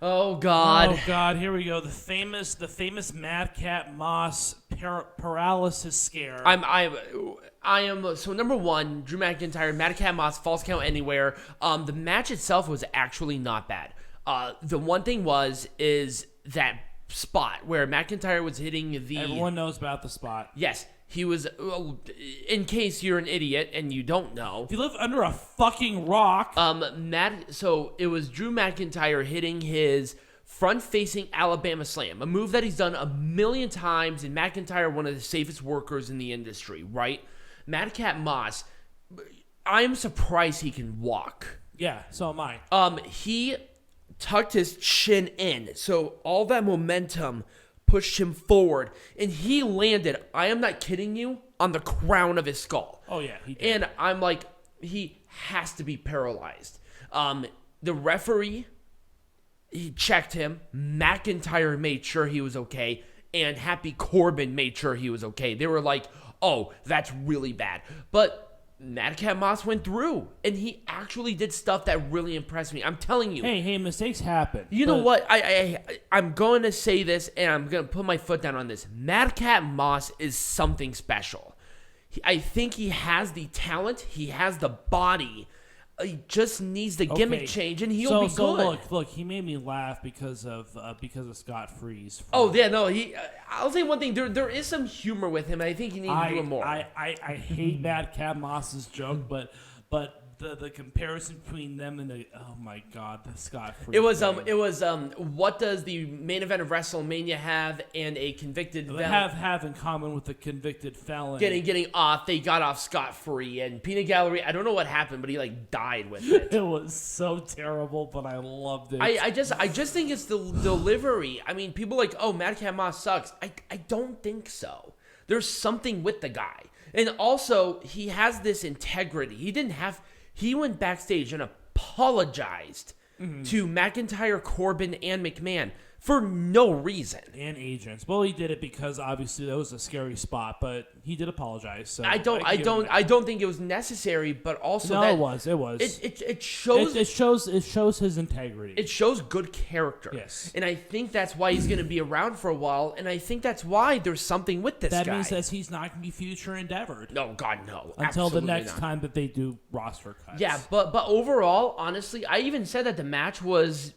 Oh God! Oh God! Here we go. The famous Madcap Moss paralysis scare. I am so number one. Drew McIntyre, Madcap Moss, false count anywhere. The match itself was actually not bad. The one thing is that spot where McIntyre was hitting the. Everyone knows about the spot. Yes. He was, in case you're an idiot and you don't know. If you live under a fucking rock. So it was Drew McIntyre hitting his front-facing Alabama Slam, a move that he's done a million times, and McIntyre, one of the safest workers in the industry, right? Madcap Moss, I'm surprised he can walk. Yeah, so am I. He tucked his chin in, so all that momentum pushed him forward, and he landed, I am not kidding you, on the crown of his skull. Oh, yeah, he did. And I'm like, he has to be paralyzed. The referee, he checked him. McIntyre made sure he was okay, and Happy Corbin made sure he was okay. They were like, oh, that's really bad. But Madcap Moss went through, and he actually did stuff that really impressed me. I'm telling you. Hey, mistakes happen. You know what? I'm going to say this, and I'm going to put my foot down on this. Madcap Moss is something special. I think he has the talent. He has the body. He just needs the gimmick change, and he'll be good. So look, he made me laugh because of Scott Freeze. Oh yeah, no, I'll say one thing. There is some humor with him. And I think he needs to do it more. I hate Madcap Moss's joke, but the comparison between them and oh my God, the Scott Freeze. It was what does the main event of WrestleMania have and a convicted felon have in common with the convicted felon getting off? They got off scot-free, and Peanut Gallery, I don't know what happened, but he like died with it. It was so terrible, but I loved it. I just think it's the delivery. I mean, people are like, oh, Madcap Moss sucks. I don't think so. There's something with the guy, and also he has this integrity. He went backstage and apologized to McIntyre, Corbin, and McMahon for no reason. And agents. Well, he did it because obviously that was a scary spot, but he did apologize. So I don't think it was necessary, but also it was. It shows his integrity. It shows good character. Yes. And I think that's why he's going to be around for a while, and I think that's why there's something with this guy. That means that he's not going to be future endeavored. No, God, no. Until the next not. time that they do roster cuts. Yeah, but overall, honestly, I even said that the match was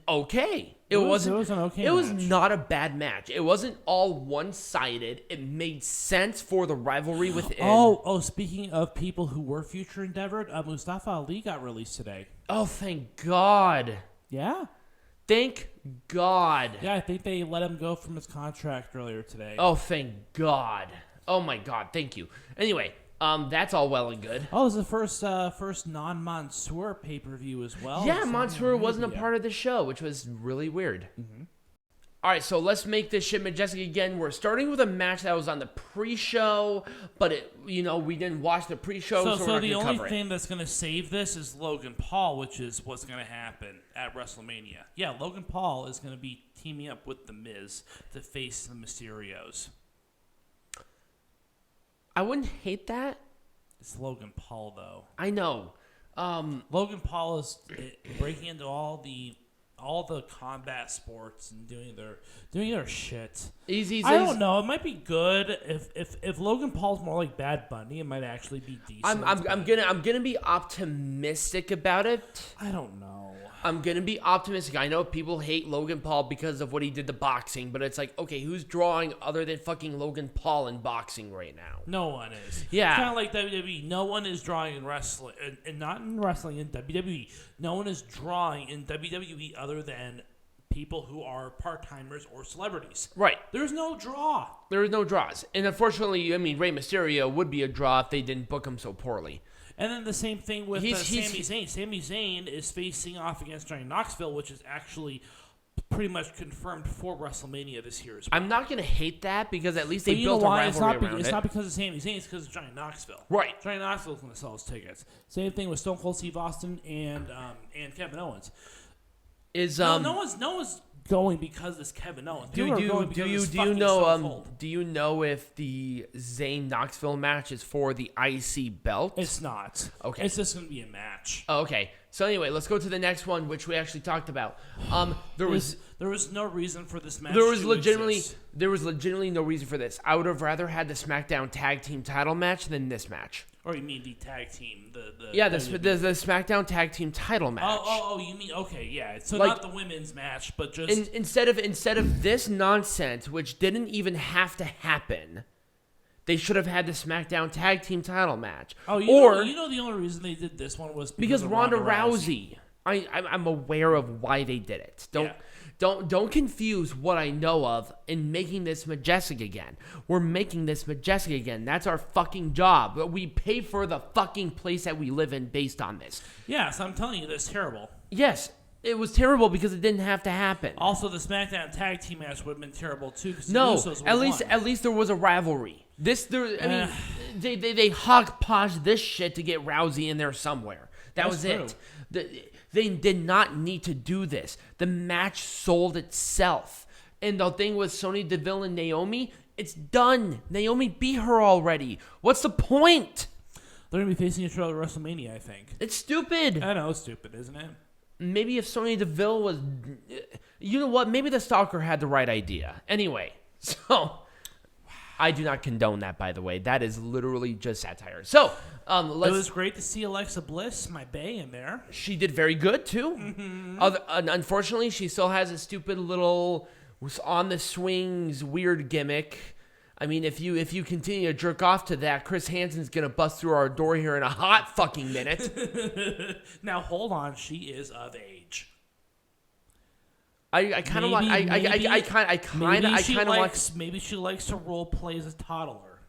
okay. It was not a bad match. It wasn't all one-sided. It made sense for the rivalry within. Oh, speaking of people who were future endeavored, Mustafa Ali got released today. Oh, thank God. Yeah. Thank God. Yeah, I think they let him go from his contract earlier today. Oh, thank God. Oh, my God. Thank you. Anyway, that's all well and good. Oh, it was the first non-Mansoor pay-per-view as well. Yeah, Mansoor wasn't a part of the show, which was really weird. Mm-hmm. All right, so let's make this shit majestic again. We're starting with a match that was on the pre-show, but we didn't watch the pre-show, so we're not going to cover it. So the only thing that's going to save this is Logan Paul, which is what's going to happen at WrestleMania. Yeah, Logan Paul is going to be teaming up with The Miz to face the Mysterios. I wouldn't hate that. It's Logan Paul, though. I know. Logan Paul is breaking into all the combat sports and doing their shit. I don't know. It might be good if Logan Paul's more like Bad Bunny. It might actually be decent. I'm gonna be optimistic about it. I don't know. I'm gonna be optimistic. I know people hate Logan Paul because of what he did to boxing, but it's like, okay, who's drawing other than fucking Logan Paul in boxing right now? No one is. Yeah. It's kind of like WWE. No one is drawing in wrestling, and not in wrestling, in WWE. No one is drawing in WWE other than people who are part-timers or celebrities. Right. There's no draw. There is no draws. And unfortunately, I mean, Rey Mysterio would be a draw if they didn't book him so poorly. And then the same thing with Sami Zayn. Sami Zayn is facing off against Johnny Knoxville, which is actually pretty much confirmed for WrestleMania this year as well. I'm not going to hate that because at least they built a rivalry around it. It's not because of Sami Zayn, it's because of Johnny Knoxville. Right. Johnny Knoxville's going to sell his tickets. Same thing with Stone Cold Steve Austin and Kevin Owens. No one's going because it's Kevin Owens. Do you know if the Zayn Knoxville match is for the IC belt? It's not. Okay. It's just going to be a match. Oh, okay. So anyway, let's go to the next one, which we actually talked about. There was no reason for this match. There was legitimately no reason for this. I would have rather had the SmackDown Tag Team Title match than this match. Or you mean the tag team? The SmackDown Tag Team Title match. Oh, you mean okay, yeah. So not the women's match, but just instead of this nonsense, which didn't even have to happen. They should have had the SmackDown Tag Team Title match. Oh, you know the only reason they did this one was because of Ronda Rousey. I'm aware of why they did it. Don't confuse what I know of in making this majestic again. We're making this majestic again. That's our fucking job. We pay for the fucking place that we live in based on this. Yes, I'm telling you, that's terrible. Yes, it was terrible because it didn't have to happen. Also, the SmackDown Tag Team match would have been terrible too. At least there was a rivalry. They hodgepodge this shit to get Rousey in there somewhere. That was true. It. They did not need to do this. The match sold itself. And the thing with Sonya Deville and Naomi, it's done. Naomi beat her already. What's the point? They're going to be facing each other at WrestleMania, I think. It's stupid. I know, it's stupid, isn't it? Maybe if Sonya Deville was... You know what? Maybe the stalker had the right idea. Anyway, so... I do not condone that, by the way. That is literally just satire. So, it was great to see Alexa Bliss, my bae, in there. She did very good, too. Mm-hmm. Unfortunately, she still has a stupid little on-the-swings weird gimmick. I mean, if you continue to jerk off to that, Chris Hansen's going to bust through our door here in a hot fucking minute. Now, hold on. She is of age. I kind of want. Maybe she likes to role play as a toddler.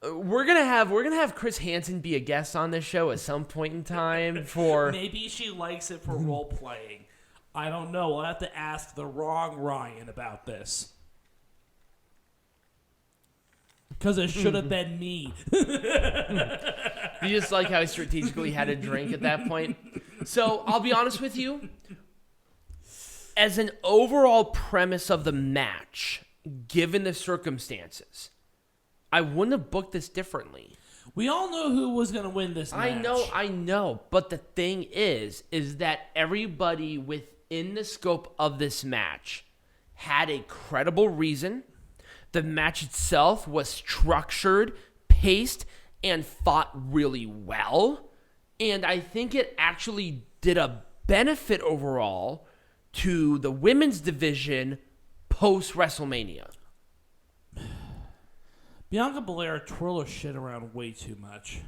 We're gonna have Chris Hansen be a guest on this show at some point in time. For maybe she likes it for role playing. I don't know. We'll have to ask the wrong Ryan about this. Because it should have been me. You just like how I strategically had a drink at that point. So I'll be honest with you. As an overall premise of the match, given the circumstances, I wouldn't have booked this differently. We all know who was going to win this match. I know. But the thing is that everybody within the scope of this match had a credible reason. The match itself was structured, paced, and fought really well. And I think it actually did a benefit overall to the women's division post-WrestleMania. Bianca Belair twirl her shit around way too much.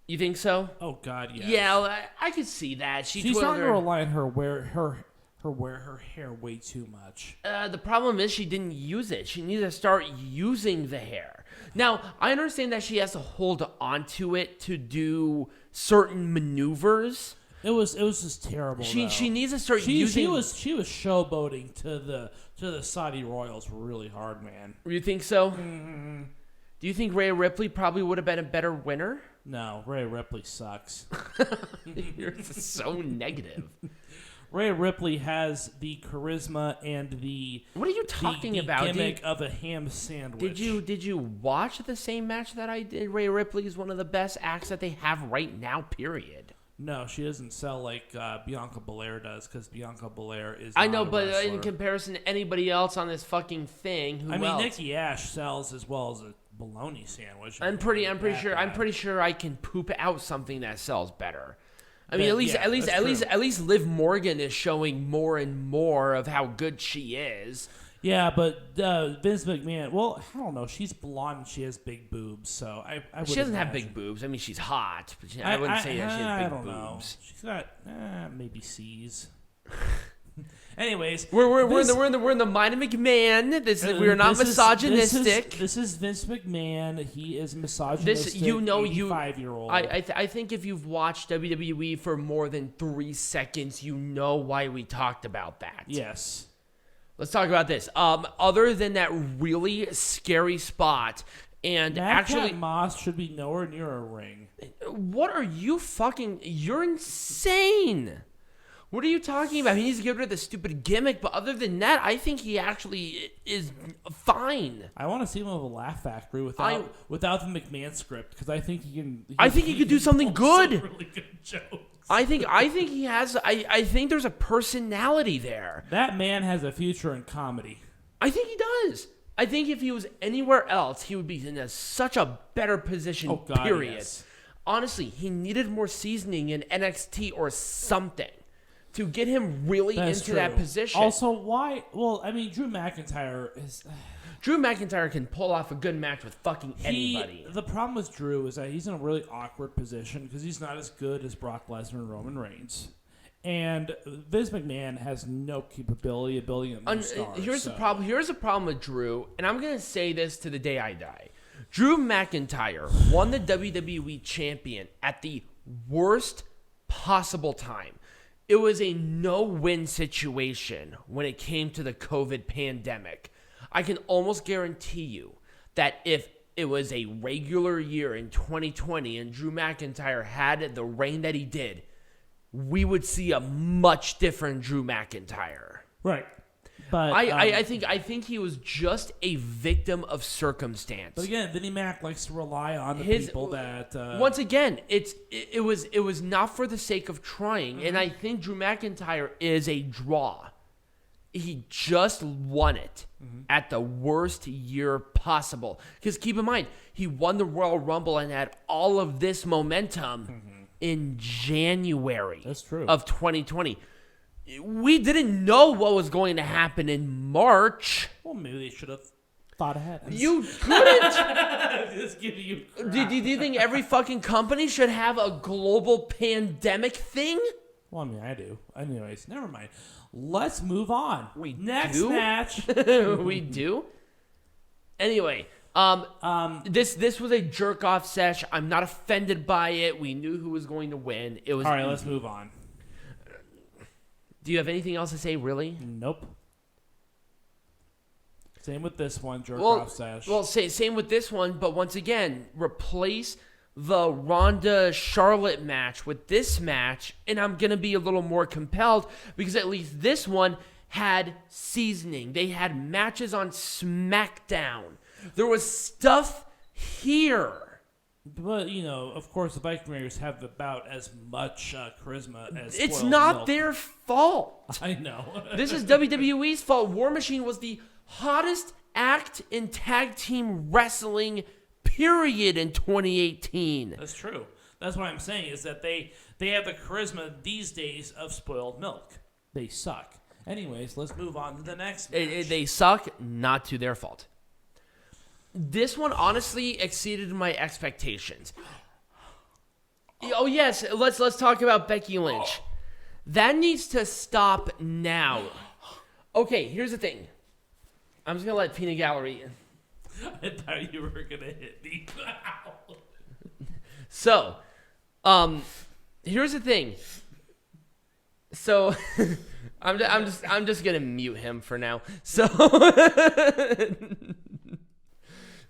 You think so? Oh, God, yes. Yeah, I could see that. She's starting to rely on her hair way too much. The problem is she didn't use it. She needs to start using the hair. Now, I understand that she has to hold onto it to do certain maneuvers. It was just terrible. She needs to start using. She was showboating to the Saudi royals really hard, man. You think so? Mm-hmm. Do you think Rhea Ripley probably would have been a better winner? No, Rhea Ripley sucks. You're so negative. Rhea Ripley has the charisma and the what are you talking about? Gimmick of a ham sandwich. Did you watch the same match that I did? Rhea Ripley is one of the best acts that they have right now. Period. No, she doesn't sell like Bianca Belair does, because Bianca Belair is. I know, but in comparison to anybody else on this fucking thing, who else? Nikki Ash sells as well as a bologna sandwich. I'm pretty sure I can poop out something that sells better. I mean, at least Liv Morgan is showing more and more of how good she is. Yeah, but Vince McMahon, well, I don't know. She's blonde and she has big boobs, so I would She doesn't have big boobs. I mean, she's hot, but I wouldn't say that she has big boobs. Know. She's got maybe C's. Anyways, we're in the mind of McMahon. We're not misogynistic. This is Vince McMahon. He is misogynistic. 85-year-old. I think if you've watched WWE for more than 3 seconds, you know why we talked about that. Yes. Let's talk about this. Other than that really scary spot, and Madcap Moss should be nowhere near a ring. What are you fucking? You're insane. What are you talking about? He needs to get rid of the stupid gimmick, but other than that, I think he actually is fine. I want to see him with a Laugh Factory without the McMahon script because I think he can. I think he could do something good. Some really good jokes. I think he has. I think there's a personality there. That man has a future in comedy. I think he does. I think if he was anywhere else, he would be in such a better position. Oh, God, period. Yes. Honestly, he needed more seasoning in NXT or something to get him really into that position. Also, why? Well, I mean, Drew McIntyre is. Drew McIntyre can pull off a good match with fucking anybody. The problem with Drew is that he's in a really awkward position because he's not as good as Brock Lesnar and Roman Reigns. And Vince McMahon has no capability of building a new star. Here's the problem. Here's the problem with Drew, and I'm going to say this to the day I die. Drew McIntyre won the WWE champion at the worst possible time. It was a no-win situation when it came to the COVID pandemic. I can almost guarantee you that if it was a regular year in 2020 and Drew McIntyre had the reign that he did, we would see a much different Drew McIntyre. Right. But I think he was just a victim of circumstance. But again, Vinnie Mac likes to rely on the people that. Once again, it was not for the sake of trying, and I think Drew McIntyre is a draw. He just won it at the worst year possible. Because keep in mind, he won the Royal Rumble and had all of this momentum in January. That's true. Of 2020. We didn't know what was going to happen in March. Well, maybe they should have thought ahead. You couldn't. Just giving you crap. Do you think every fucking company should have a global pandemic thing? Well, I mean, I do. Anyways, never mind. Let's move on. Next do? match. We do? Anyway, this was a jerk-off sesh. I'm not offended by it. We knew who was going to win. It was all right, let's move on. Do you have anything else to say, really? Nope. Same with this one, jerk-off sesh. Well, same with this one, but once again, replace the Ronda Charlotte match with this match, and I'm going to be a little more compelled because at least this one had seasoning. They had matches on SmackDown. There was stuff here. But, you know, of course, the Viking Raiders have about as much charisma as It's not their fault. I know. This is WWE's fault. War Machine was the hottest act in tag team wrestling, period, in 2018. That's true. That's what I'm saying is that they have the charisma these days of spoiled milk. They suck. Anyways, let's move on to the next match. They suck, not to their fault. This one honestly exceeded my expectations. Oh yes, let's talk about Becky Lynch. That needs to stop now. Okay, here's the thing. I'm just gonna let Peanut Gallery in. I thought you were gonna hit me. So, here's the thing. So, I'm just gonna mute him for now. So.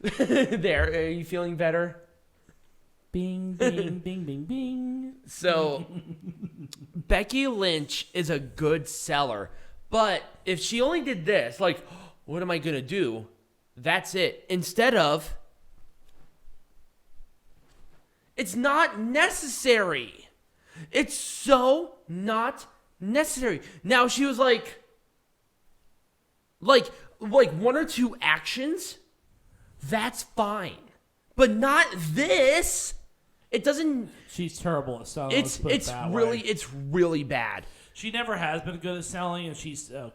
There, are you feeling better? Bing, bing, bing, bing, bing. So, Becky Lynch is a good seller, but if she only did this, like, what am I gonna do? That's it. Instead of, it's not necessary. It's so not necessary. Now she was like one or two actions. That's fine, but not this. It doesn't. She's terrible at selling. It's really bad. She never has been good at selling, and she's terrible.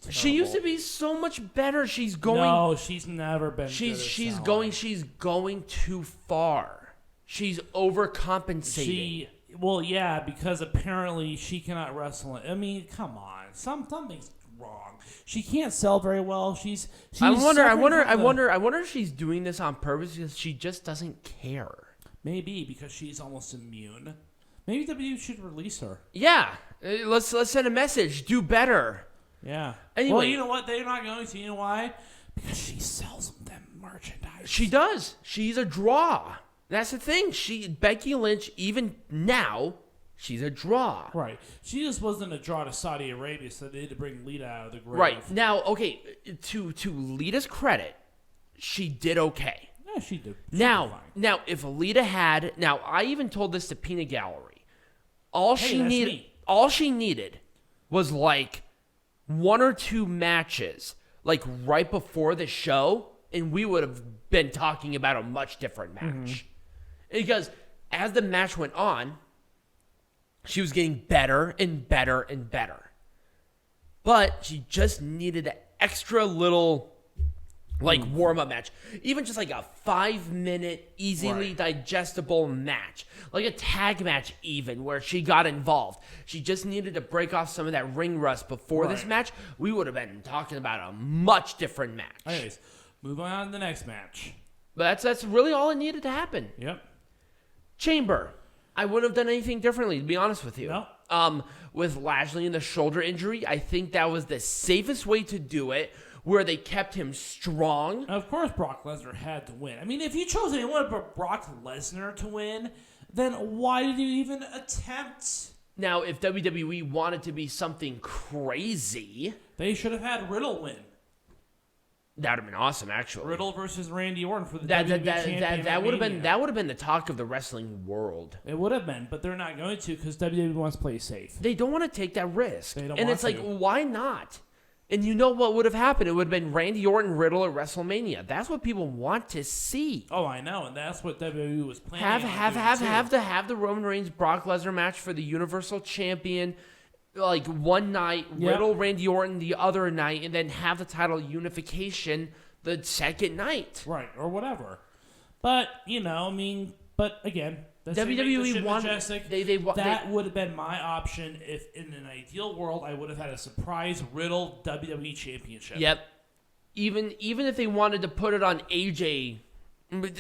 She used to be so much better. She's going. No, she's never been. She's going too far. She's overcompensating. Well, yeah, because apparently she cannot wrestle. I mean, come on, something's wrong. She can't sell very well. I wonder if she's doing this on purpose because she just doesn't care. Maybe because she's almost immune. Maybe WWE should release her. Yeah, let's send a message. Do better. Yeah. Anyway, well, you know what? They're not going to. You know why? Because she sells them merchandise. She does. She's a draw. That's the thing. Becky Lynch, even now, She's a draw. Right. She just wasn't a draw to Saudi Arabia, so they had to bring Lita out of the grave. Right. Now, okay, to Lita's credit, she did okay. Yeah, she did. Now, if Lita had... Now, I even told this to Peanut Gallery. All she needed was, like, 1 or 2 matches, like, right before the show, and we would have been talking about a much different match. Mm-hmm. Because as the match went on... She was getting better and better and better. But she just needed an extra little, like, warm-up match. Even just like a 5-minute, easily digestible match. Like a tag match even, where she got involved. She just needed to break off some of that ring rust before this match. We would have been talking about a much different match. Anyways, move on to the next match. But that's really all it needed to happen. Yep. Chamber. I wouldn't have done anything differently, to be honest with you. No. With Lashley and the shoulder injury, I think that was the safest way to do it, where they kept him strong. Of course, Brock Lesnar had to win. I mean, if you chose anyone but Brock Lesnar to win, then why did you even attempt? Now, if WWE wanted to be something crazy... They should have had Riddle win. That would have been awesome, actually. Riddle versus Randy Orton for the WWE Championship. That would have been the talk of the wrestling world. It would have been, but they're not going to because WWE wants to play safe. They don't want to take that risk. They don't and want it's like, to. why not? And you know what would have happened? It would have been Randy Orton, Riddle at WrestleMania. That's what people want to see. Oh, I know, and that's what WWE was planning. Have the Roman Reigns Brock Lesnar match for the Universal Champion. Like one night, Riddle, Randy Orton the other night, and then have the title unification the second night. Right, or whatever. But, again, WWE wanted... That would have been my option if, in an ideal world, I would have had a surprise Riddle WWE Championship. Yep. Even if they wanted to put it on AJ,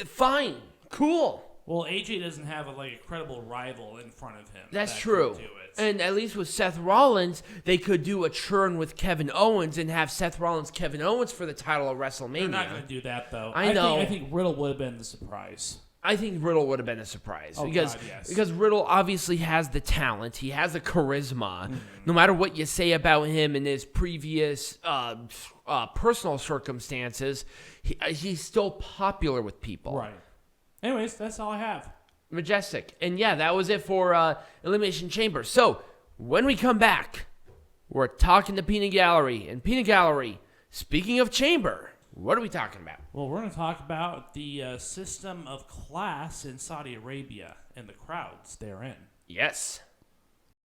fine, cool. Well, AJ doesn't have a credible rival in front of him. That's true. And at least with Seth Rollins, they could do a churn with Kevin Owens and have Seth Rollins, Kevin Owens for the title of WrestleMania. They're not going to do that, though. I know. I think Riddle would have been the surprise. I think Riddle would have been a surprise. Oh, because, God, yes. Because Riddle obviously has the talent. He has the charisma. Mm-hmm. No matter what you say about him in his previous personal circumstances, he's still popular with people. Right. Anyways, that's all I have. Majestic. And yeah, that was it for Elimination Chamber. So, when we come back, we're talking to Peanut Gallery. And Peanut Gallery, speaking of Chamber, what are we talking about? Well, we're going to talk about the system of class in Saudi Arabia and the crowds therein. Yes.